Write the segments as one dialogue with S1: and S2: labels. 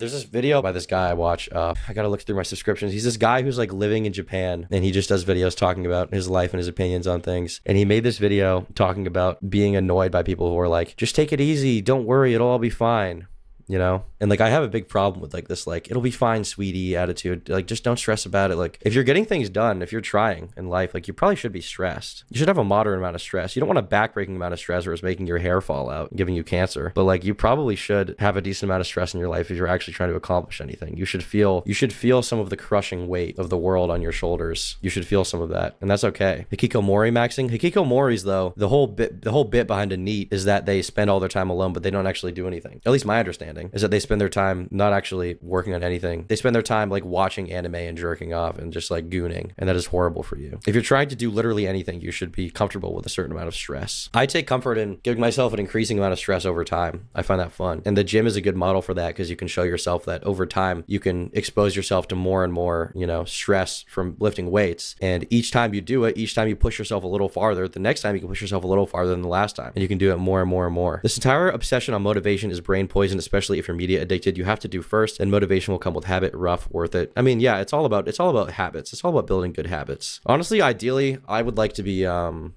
S1: There's this video by this guy I watch. I gotta look through my subscriptions. He's this guy who's like living in Japan, and he just does videos talking about his life and his opinions on things. And he made this video talking about being annoyed by people who are like, just take it easy, don't worry, it'll all be fine. You know, and like I have a big problem with like this, like, it'll be fine, sweetie attitude. Like, just don't stress about it. Like, if you're getting things done, if you're trying in life, like, you probably should be stressed. You should have a moderate amount of stress. You don't want a backbreaking amount of stress where it's making your hair fall out and giving you cancer. But like, you probably should have a decent amount of stress in your life if you're actually trying to accomplish anything. You should feel some of the crushing weight of the world on your shoulders. You should feel some of that, and that's okay. Hikikomori maxing. Hikikomoris, though, the whole bit behind a NEET is that they spend all their time alone, but they don't actually do anything. At least my understanding is that they spend their time not actually working on anything. They spend their time like watching anime and jerking off and just like gooning, and that is horrible for you. If you're trying to do literally anything, you should be comfortable with a certain amount of stress. I take comfort in giving myself an increasing amount of stress over time. I find that fun, and the gym is a good model for that, because you can show yourself that over time you can expose yourself to more and more, you know, stress from lifting weights, and each time you do it, each time you push yourself a little farther, the next time you can push yourself a little farther than the last time, and you can do it more and more and more. This entire obsession on motivation is brain poison, especially if you're media addicted. You have to do first, and motivation will come with habit. Rough, worth it. I mean, yeah, it's all about habits. It's all about building good habits. Honestly, ideally, I would like to be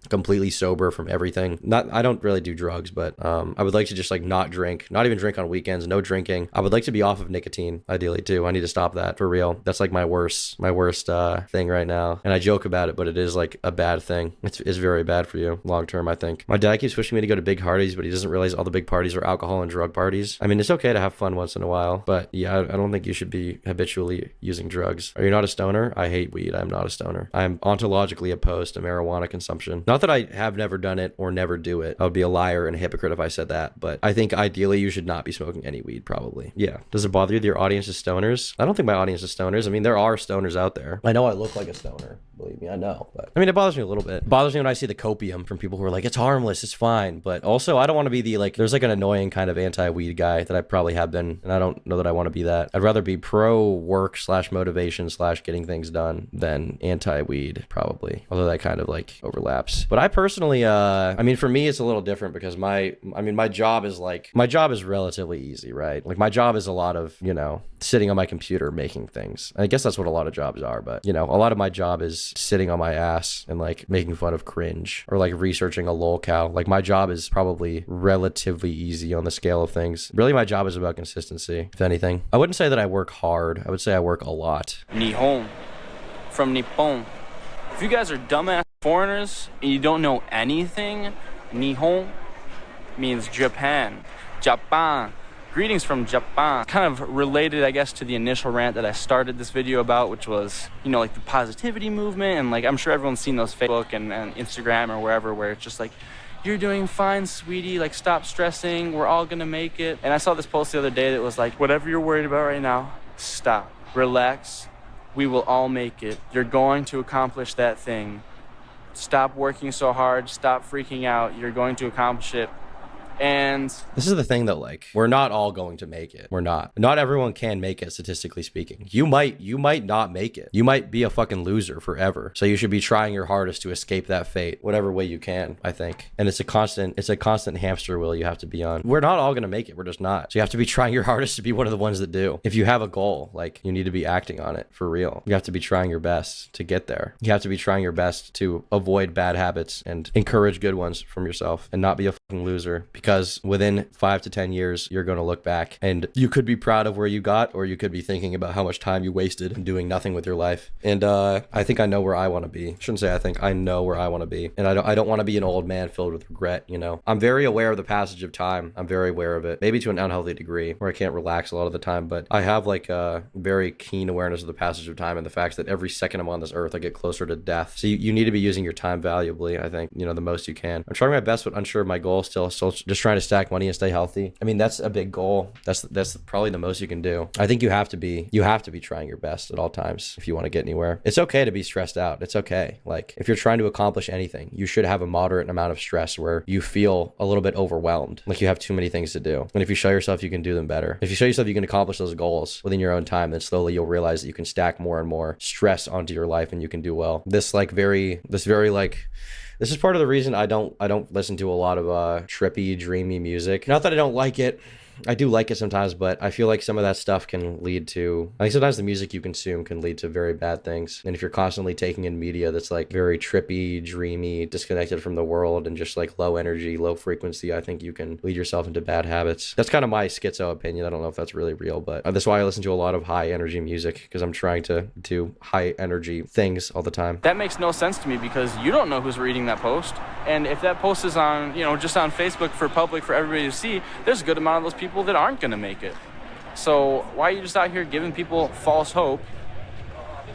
S1: completely sober from everything. I don't really do drugs, but I would like to just like not drink, not even drink on weekends, no drinking. I would like to be off of nicotine, ideally too. I need to stop that for real. That's like my worst thing right now, and I joke about it, but it is like a bad thing. It's very bad for you long term, I think. My dad keeps pushing me to go to big parties, but he doesn't realize all the big parties are alcohol and drug parties. I mean, it's okay to have fun once in a while, but yeah, I don't think you should be habitually using drugs. Are you not a stoner? I hate weed. I'm not a stoner. I'm ontologically opposed to marijuana consumption. Not that I have never done it or never do it. I would be a liar and a hypocrite if I said that, but I think ideally you should not be smoking any weed, probably. Yeah. Does it bother you that your audience is stoners? I don't think my audience is stoners. I mean, there are stoners out there. I know I look like a stoner. Believe me, I know. But I mean, it bothers me a little bit. It bothers me when I see the copium from people who are like, it's harmless, it's fine. But also, I don't want to be the, like, there's like an annoying kind of anti-weed guy that I probably have been, and I don't know that I want to be that. I'd rather be pro-work / motivation / getting things done than anti-weed, probably. Although that kind of like overlaps. But I personally, I mean, for me, it's a little different because my job is relatively easy, right? Like, my job is a lot of, you know, sitting on my computer making things. I guess that's what a lot of jobs are, but, you know, a lot of my job is sitting on my ass and like making fun of cringe or like researching a lolcow. Like, my job is probably relatively easy on the scale of things. Really, my job is about consistency, if anything. I wouldn't say that I work hard. I would say I work a lot.
S2: Nihon, from Nippon. If you guys are dumbass foreigners and you don't know anything, Nihon means Japan. Japan. Greetings from Japan. Kind of related, I guess, to the initial rant that I started this video about, which was, you know, like the positivity movement. And like, I'm sure everyone's seen those Facebook and Instagram or wherever, where it's just like, you're doing fine, sweetie, like, stop stressing, we're all gonna make it. And I saw this post the other day that was like, whatever you're worried about right now, stop, relax, we will all make it. You're going to accomplish that thing. Stop working so hard, stop freaking out, you're going to accomplish it. And
S1: this is the thing that, like, we're not all going to make it. We're not. Not everyone can make it, statistically speaking. You might not make it. You might be a fucking loser forever. So you should be trying your hardest to escape that fate, whatever way you can, I think. And it's a constant hamster wheel you have to be on. We're not all gonna make it. We're just not. So you have to be trying your hardest to be one of the ones that do. If you have a goal, like, you need to be acting on it for real. You have to be trying your best to get there. You have to be trying your best to avoid bad habits and encourage good ones from yourself and not be a fucking loser. Because within 5 to 10 years, you're going to look back and you could be proud of where you got, or you could be thinking about how much time you wasted doing nothing with your life. And I think I know where I want to be. I shouldn't say I think. I know where I want to be. And I don't want to be an old man filled with regret, you know? I'm very aware of the passage of time. I'm very aware of it. Maybe to an unhealthy degree where I can't relax a lot of the time, but I have like a very keen awareness of the passage of time and the fact that every second I'm on this earth, I get closer to death. So you need to be using your time valuably, I think, you know, the most you can. I'm trying my best, but unsure of my goal still. So just trying to stack money and stay healthy. I mean, that's a big goal. That's probably the most you can do. I think you have to be trying your best at all times if you want to get anywhere. It's okay to be stressed out. It's okay. Like, if you're trying to accomplish anything, you should have a moderate amount of stress where you feel a little bit overwhelmed, like you have too many things to do. And if you show yourself you can do them better, if you show yourself you can accomplish those goals within your own time, then slowly you'll realize that you can stack more and more stress onto your life and you can do well. This is part of the reason I don't listen to a lot of trippy, dreamy music. Not that I don't like it. I do like it sometimes, but I feel like some of that stuff can lead to, I think sometimes the music you consume can lead to very bad things. And if you're constantly taking in media that's like very trippy, dreamy, disconnected from the world, and just like low energy, low frequency, I think you can lead yourself into bad habits. That's kind of my schizo opinion. I don't know if that's really real, but that's why I listen to a lot of high energy music, because I'm trying to do high energy things all the time.
S2: That makes no sense to me, because you don't know who's reading that post. And if that post is on, you know, just on Facebook for public, for everybody to see, there's a good amount of those people that aren't going to make it. So why are you just out here giving people false hope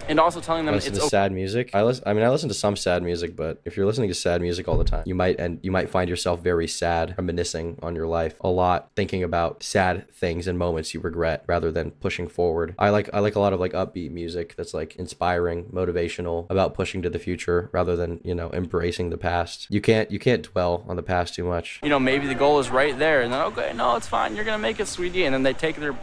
S2: and also telling them
S1: Listen to sad music. I listen to some sad music, but if you're listening to sad music all the time, you might find yourself very sad, reminiscing on your life a lot, thinking about sad things and moments you regret rather than pushing forward. I like a lot of like upbeat music that's like inspiring, motivational, about pushing to the future rather than, you know, embracing the past. You can't dwell on the past too much.
S2: You know, maybe the goal is right there, and then, okay, no, it's fine, you're gonna make it, sweetie, and then they take their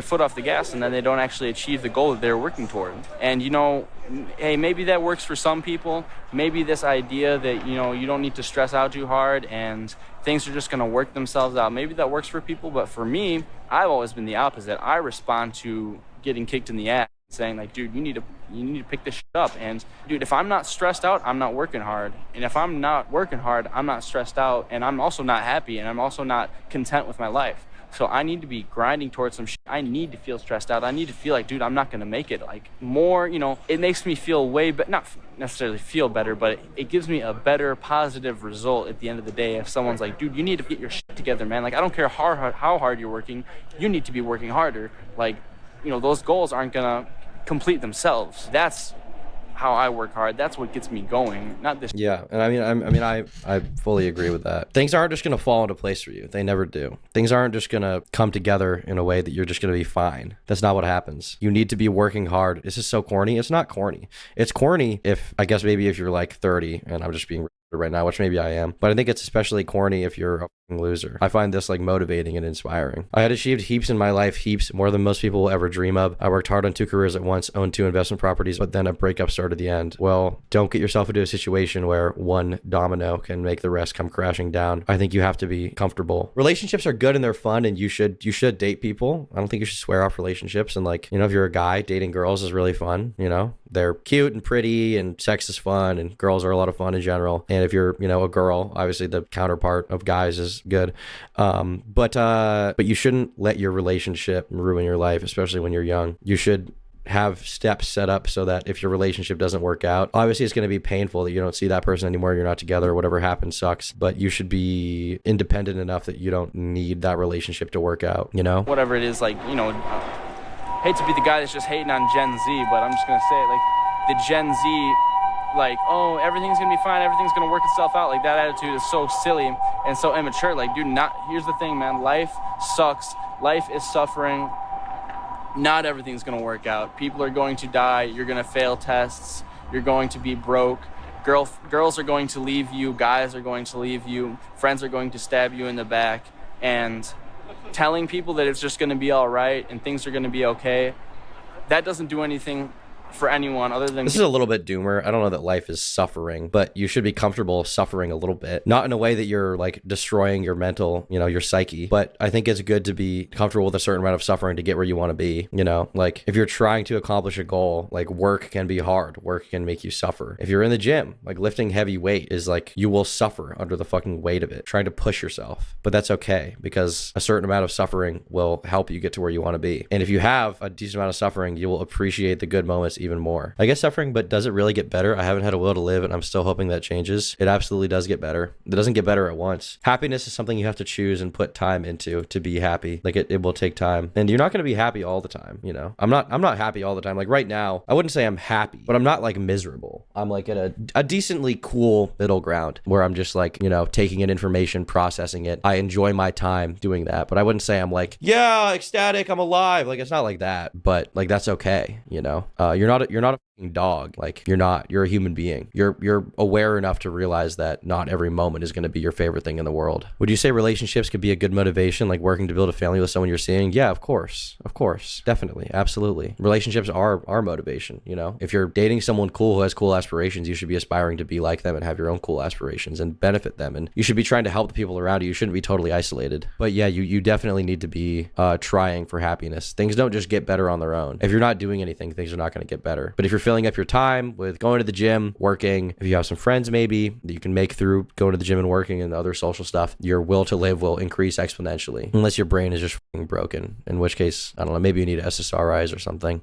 S2: foot off the gas, and then they don't actually achieve the goal that they're working toward. And, you know, hey, maybe that works for some people. Maybe this idea that, you know, you don't need to stress out too hard and things are just going to work themselves out, maybe that works for people. But for me, I've always been the opposite. I respond to getting kicked in the ass, saying like, dude, you need to pick this shit up. And dude, if I'm not stressed out, I'm not working hard. And if I'm not working hard, I'm not stressed out, and I'm also not happy, and I'm also not content with my life. So I need to be grinding towards some shit. I need to feel stressed out. I need to feel like, dude, I'm not going to make it. Like, more, you know, it makes me feel way better, not necessarily feel better, but it gives me a better positive result at the end of the day if someone's like, dude, you need to get your shit together, man. Like, I don't care how hard you're working. You need to be working harder. Like, you know, those goals aren't going to complete themselves. That's how I work hard. That's what gets me going, not this.
S1: Yeah, and I fully agree with that. Things aren't just gonna fall into place for you. They never do. Things aren't just gonna come together in a way that you're just gonna be fine. That's not what happens. You need to be working hard. This is so corny. It's not corny. It's corny if, I guess, maybe if you're like 30, and I'm just being right now, which maybe I am, but I think it's especially corny if you're a fucking loser. I find this like motivating and inspiring. I had achieved heaps in my life, heaps more than most people will ever dream of. I worked hard on 2 careers at once, owned 2 investment properties, but then a breakup started the end. Well, don't get yourself into a situation where one domino can make the rest come crashing down. I think you have to be comfortable. Relationships are good and they're fun, and you should date people. I don't think you should swear off relationships. And like, you know, if you're a guy, dating girls is really fun. You know, they're cute and pretty, and sex is fun, and girls are a lot of fun in general. And if you're, you know, a girl, obviously the counterpart of guys is good. But you shouldn't let your relationship ruin your life, especially when you're young. You should have steps set up so that if your relationship doesn't work out, obviously it's going to be painful that you don't see that person anymore, you're not together, whatever happens sucks, but you should be independent enough that you don't need that relationship to work out, you know?
S2: Whatever it is, like, you know, hate to be the guy that's just hating on Gen Z, but I'm just going to say it, like, the Gen Z, like, oh, everything's going to be fine, everything's going to work itself out, like, that attitude is so silly and so immature. Like, dude, here's the thing, man, life sucks, life is suffering. Not everything's going to work out. People are going to die. You're going to fail tests. You're going to be broke. Girls are going to leave you. Guys are going to leave you. Friends are going to stab you in the back. And telling people that it's just going to be all right and things are going to be okay, that doesn't do anything for anyone other than...
S1: This is a little bit doomer. I don't know that life is suffering, but you should be comfortable suffering a little bit. Not in a way that you're like destroying your mental, you know, your psyche, but I think it's good to be comfortable with a certain amount of suffering to get where you want to be, you know? Like, if you're trying to accomplish a goal, like, work can be hard. Work can make you suffer. If you're in the gym, like, lifting heavy weight is like, you will suffer under the fucking weight of it, trying to push yourself. But that's okay, because a certain amount of suffering will help you get to where you want to be. And if you have a decent amount of suffering, you will appreciate the good moments even more. I guess suffering, but does it really get better? I haven't had a will to live, and I'm still hoping that changes. It absolutely does get better. It doesn't get better at once. Happiness is something you have to choose and put time into to be happy. Like, it will take time, and you're not going to be happy all the time. You know, I'm not happy all the time. Like, right now, I wouldn't say I'm happy, but I'm not like miserable. I'm like at a decently cool middle ground where I'm just like, you know, taking in information, processing it. I enjoy my time doing that, but I wouldn't say I'm like, yeah, ecstatic, I'm alive. Like, it's not like that, but like, that's okay. You know, you're not a dog. Like, you're not. You're a human being. You're aware enough to realize that not every moment is going to be your favorite thing in the world. Would you say relationships could be a good motivation, like working to build a family with someone you're seeing? Yeah, of course, definitely, absolutely. Relationships are motivation. You know, if you're dating someone cool who has cool aspirations, you should be aspiring to be like them and have your own cool aspirations and benefit them, and you should be trying to help the people around you. You shouldn't be totally isolated. But yeah, you definitely need to be trying for happiness. Things don't just get better on their own. If you're not doing anything, things are not going to get better. But if you're filling up your time with going to the gym, working, if you have some friends maybe that you can make through going to the gym and working and other social stuff, your will to live will increase exponentially, unless your brain is just broken, in which case, I don't know, maybe you need SSRIs or something.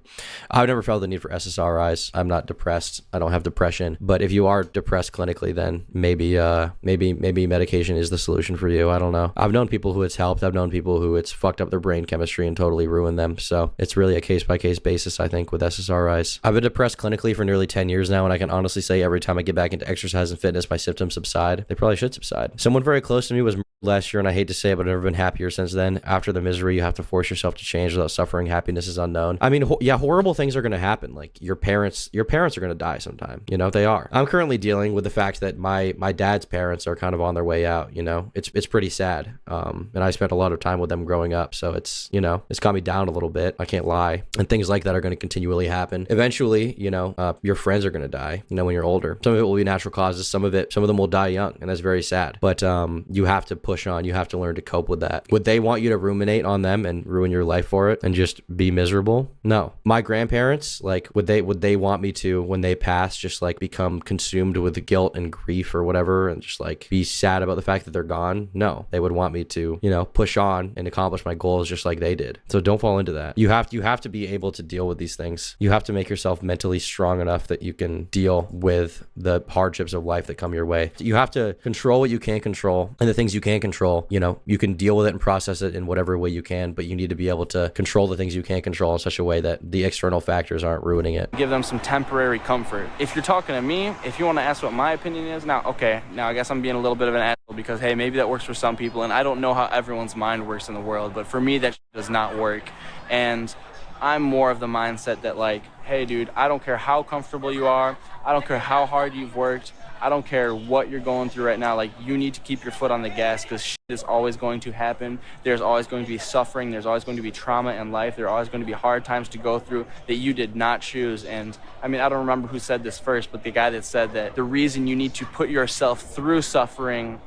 S1: I've never felt the need for SSRIs. I'm not depressed. I don't have depression. But if you are depressed clinically, then maybe medication is the solution for you. I don't know. I've known people who it's helped. I've known people who it's fucked up their brain chemistry and totally ruined them. So it's really a case-by-case basis, I think, with SSRIs. I've been depressed clinically for nearly 10 years now, and I can honestly say every time I get back into exercise and fitness, my symptoms subside. They probably should subside. Someone very close to me was murdered last year, and I hate to say it, but I've never been happier since then. After the misery, you have to force yourself to change without suffering. Happiness is unknown. I mean, yeah, horrible things are going to happen. Like, your parents are going to die sometime. You know, they are. I'm currently dealing with the fact that my dad's parents are kind of on their way out. You know, it's pretty sad. And I spent a lot of time with them growing up, so it's, you know, it's got me down a little bit. I can't lie. And things like that are going to continually happen. Eventually, you know, your friends are going to die, you know, when you're older. Some of it will be natural causes. Some of them will die young, and that's very sad. But you have to push on. You have to learn to cope with that. Would they want you to ruminate on them and ruin your life for it and just be miserable? No. My grandparents, like, would they want me to, when they pass, just like become consumed with guilt and grief or whatever and just like be sad about the fact that they're gone? No. They would want me to, you know, push on and accomplish my goals just like they did. So don't fall into that. You have to be able to deal with these things. You have to make yourself mentally strong enough that you can deal with the hardships of life that come your way. You have to control what you can't control, and the things you can't control, you know, you can deal with it and process it in whatever way you can, but you need to be able to control the things you can't control in such a way that the external factors aren't ruining it.
S2: Give them some temporary comfort. If you're talking to me, if you want to ask what my opinion is, now I guess I'm being a little bit of an asshole because, hey, maybe that works for some people, and I don't know how everyone's mind works in the world, but for me, that does not work. And I'm more of the mindset that, like, hey, dude, I don't care how comfortable you are. I don't care how hard you've worked. I don't care what you're going through right now. Like, you need to keep your foot on the gas, because shit is always going to happen. There's always going to be suffering. There's always going to be trauma in life. There are always going to be hard times to go through that you did not choose. And I mean, I don't remember who said this first, but the guy that said that the reason you need to put yourself through suffering,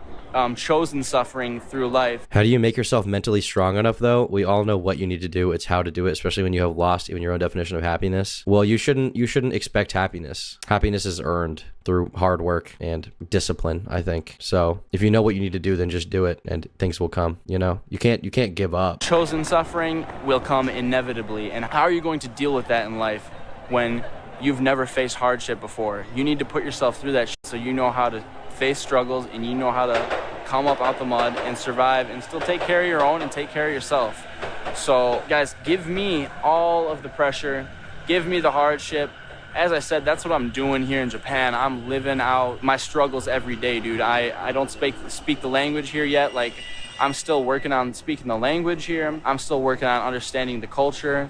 S2: chosen suffering through life.
S1: How do you make yourself mentally strong enough, though? We all know what you need to do. It's how to do it, especially when you have lost even your own definition of happiness. Well, you shouldn't expect happiness. Happiness is earned through hard work and discipline, I think. So if you know what you need to do, then just do it and things will come. You know, you can't give up.
S2: Chosen suffering will come inevitably. And how are you going to deal with that in life when you've never faced hardship before? You need to put yourself through that shit so you know how to face struggles and you know how to come up out the mud and survive and still take care of your own and take care of yourself. So guys, give me all of the pressure, give me the hardship. As I said, that's what I'm doing here in Japan. I'm living out my struggles every day, dude. I don't speak the language here yet. Like, I'm still working on speaking the language here. I'm still working on understanding the culture.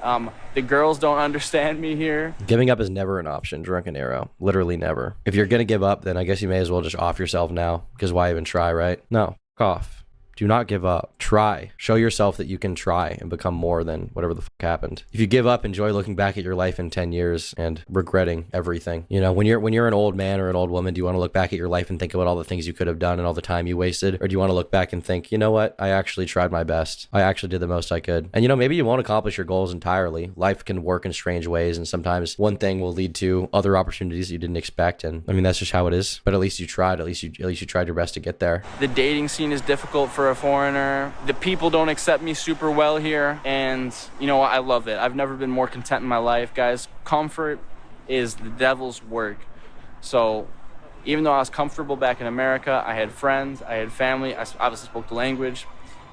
S2: The girls don't understand me here.
S1: Giving up is never an option, drunken arrow. Literally never. If you're going to give up, then I guess you may as well just off yourself now, because why even try, right? No, fuck off. Do not give up. Try. Show yourself that you can try and become more than whatever the fuck happened. If you give up, enjoy looking back at your life in 10 years and regretting everything. You know, when you're an old man or an old woman, do you want to look back at your life and think about all the things you could have done and all the time you wasted? Or do you want to look back and think, you know what? I actually tried my best. I actually did the most I could. And you know, maybe you won't accomplish your goals entirely. Life can work in strange ways, and sometimes one thing will lead to other opportunities you didn't expect. And I mean, that's just how it is. But at least you tried. At least you tried your best to get there.
S2: The dating scene is difficult for a foreigner. The people don't accept me super well here, and you know what? I love it. I've never been more content in my life, guys. Comfort is the devil's work. So even though I was comfortable back in America, I had friends, I had family, I obviously spoke the language,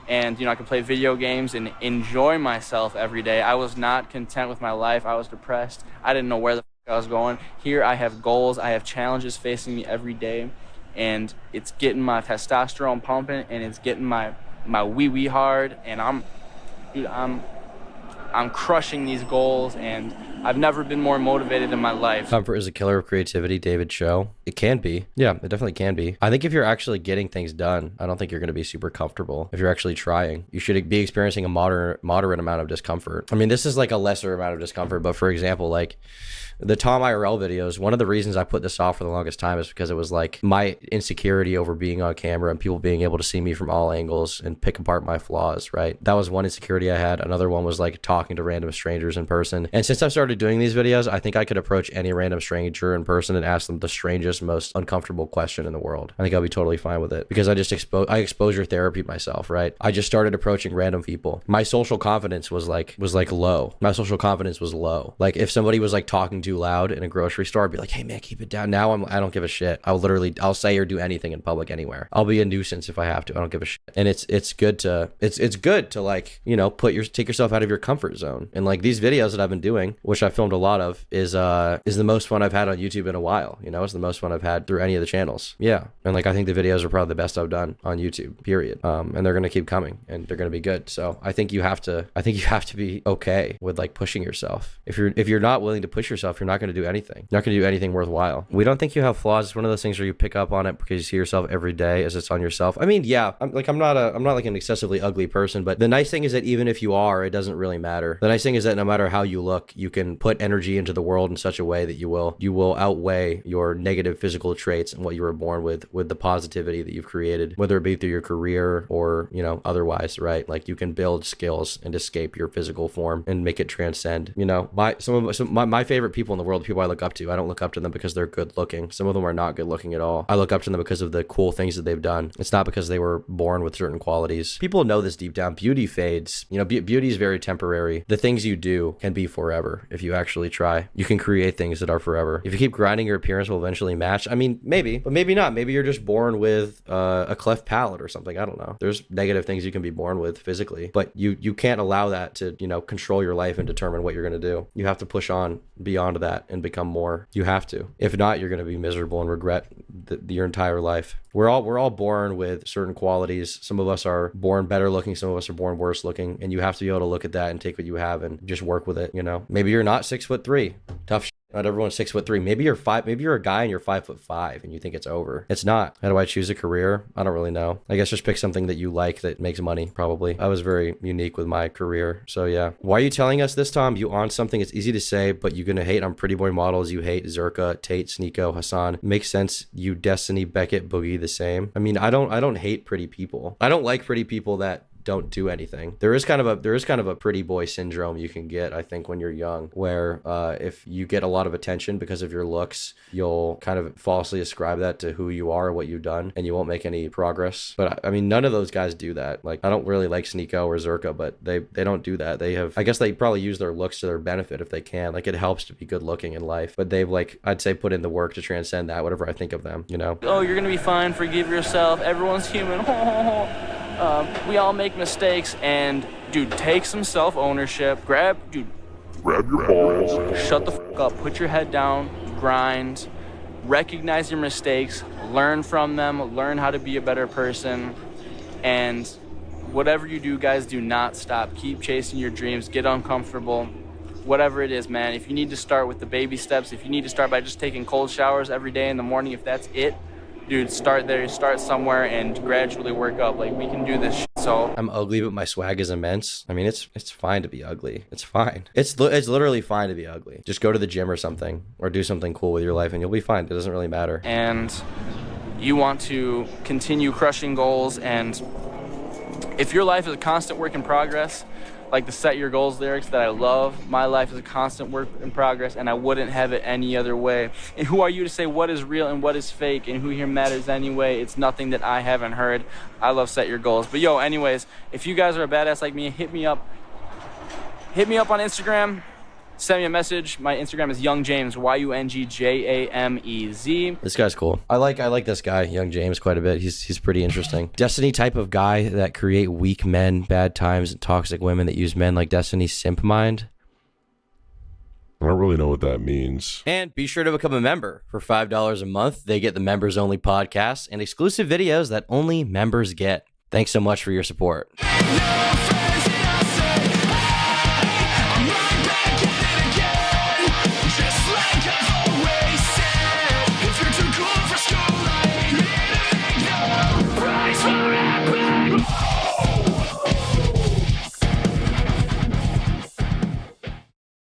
S2: and you know, I could play video games and enjoy myself every day. I was not content with my life. I was depressed. I didn't know where the fuck I was going. Here I have goals, I have challenges facing me every day, and it's getting my testosterone pumping, and it's getting my wee hard, and I'm crushing these goals, and I've never been more motivated in my life.
S1: Comfort is a killer of creativity, David Cho. It can be. Yeah, it definitely can be. I think if you're actually getting things done, I don't think you're going to be super comfortable. If you're actually trying, you should be experiencing a moderate amount of discomfort. I mean, this is like a lesser amount of discomfort, but for example, like the Tom IRL videos, one of the reasons I put this off for the longest time is because it was like my insecurity over being on camera and people being able to see me from all angles and pick apart my flaws, right? That was one insecurity I had. Another one was like talking to random strangers in person. And since I've started doing these videos, I think I could approach any random stranger in person and ask them the strangest, most uncomfortable question in the world. I think I'll be totally fine with it because I just exposure therapy myself, right? I just started approaching random people. My social confidence was like low. My social confidence was low. Like if somebody was like talking too loud in a grocery store, I'd be like, hey man, keep it down. Now I don't give a shit. I'll say or do anything in public anywhere. I'll be a nuisance if I have to. I don't give a shit. And it's good to like, you know, take yourself out of your comfort zone. And like these videos that I've been doing, which I filmed a lot of, is the most fun I've had on YouTube in a while. You know, it's the most fun I've had through any of the channels. Yeah. And like I think the videos are probably the best I've done on YouTube, period. And they're gonna keep coming and they're gonna be good. So I think you have to be okay with like pushing yourself. If you're not willing to push yourself, you're not going to do anything. You're not going to do anything worthwhile. We don't think you have flaws. It's one of those things where you pick up on it because you see yourself every day as it's on yourself. I mean, yeah, I'm not like an excessively ugly person, but the nice thing is that even if you are, it doesn't really matter. The nice thing is that no matter how you look, you can put energy into the world in such a way that you will outweigh your negative physical traits and what you were born with the positivity that you've created, whether it be through your career or, you know, otherwise, right? Like you can build skills and escape your physical form and make it transcend. You know, my favorite people in the world, the people I look up to, I don't look up to them because they're good looking. Some of them are not good looking at all. I look up to them because of the cool things that they've done. It's not because they were born with certain qualities. People know this deep down. Beauty fades. You know, beauty is very temporary. The things you do can be forever if you actually try. You can create things that are forever. If you keep grinding, your appearance will eventually match. I mean, maybe, but maybe not. Maybe you're just born with a cleft palate or something. I don't know. There's negative things you can be born with physically, but you can't allow that to, you know, control your life and determine what you're going to do. You have to push on beyond that and become more. You have to. If not, you're going to be miserable and regret your entire life. We're all born with certain qualities. Some of us are born better looking, some of us are born worse looking, and you have to be able to look at that and take what you have and just work with it. You know, maybe you're not 6'3". Tough shit. Not everyone's 6'3". Maybe you're 5. Maybe you're a guy and you're 5'5" and you think it's over. It's not. How do I choose a career? I don't really know. I guess just pick something that you like that makes money. Probably. I was very unique with my career. So yeah. Why are you telling us this, Tom? You on something? It's easy to say, but you're gonna hate on pretty boy models. You hate Zerka, Tate, Sneeko, Hassan. Makes sense. You, Destiny, Beckett, Boogie the same. I mean, I don't hate pretty people. I don't like pretty people that don't do anything. There is kind of a pretty boy syndrome you can get, I think, when you're young, where if you get a lot of attention because of your looks, you'll kind of falsely ascribe that to who you are, what you've done, and you won't make any progress. But I mean, none of those guys do that. Like, I don't really like Sneeko or Zerka, but they don't do that. They have, I guess they probably use their looks to their benefit if they can. Like, it helps to be good looking in life, but they've, like, I'd say put in the work to transcend that, whatever I think of them, you know?
S2: Oh, you're gonna be fine, forgive yourself, everyone's human. We all make mistakes, and dude, take some self-ownership. Grab your balls, shut the fuck up, put your head down, grind, recognize your mistakes, learn from them, learn how to be a better person, and whatever you do, guys, do not stop. Keep chasing your dreams, get uncomfortable, whatever it is, man. If you need to start with the baby steps, if you need to start by just taking cold showers every day in the morning, if that's it, dude, start there, start somewhere, and gradually work up. Like, we can do this shit. So
S1: I'm ugly, but my swag is immense. I mean, it's fine to be ugly. It's fine. It's literally fine to be ugly. Just go to the gym or something, or do something cool with your life, and you'll be fine. It doesn't really matter.
S2: And you want to continue crushing goals, and if your life is a constant work in progress, like the Set Your Goals lyrics that I love, my life is a constant work in progress, and I wouldn't have it any other way. And who are you to say what is real and what is fake, and who here matters anyway? It's nothing that I haven't heard. I love Set Your Goals. But yo, anyways, if you guys are a badass like me, hit me up on Instagram. Send me a message. My Instagram is Young James, YUNGJAMEZ.
S1: This guy's cool. I like this guy, Young James, quite a bit. He's pretty interesting. Destiny type of guy that create weak men, bad times, and toxic women that use men like Destiny's simp mind.
S3: I don't really know what that means.
S1: And be sure to become a member. For $5 a month, they get the members only podcasts and exclusive videos that only members get. Thanks so much for your support.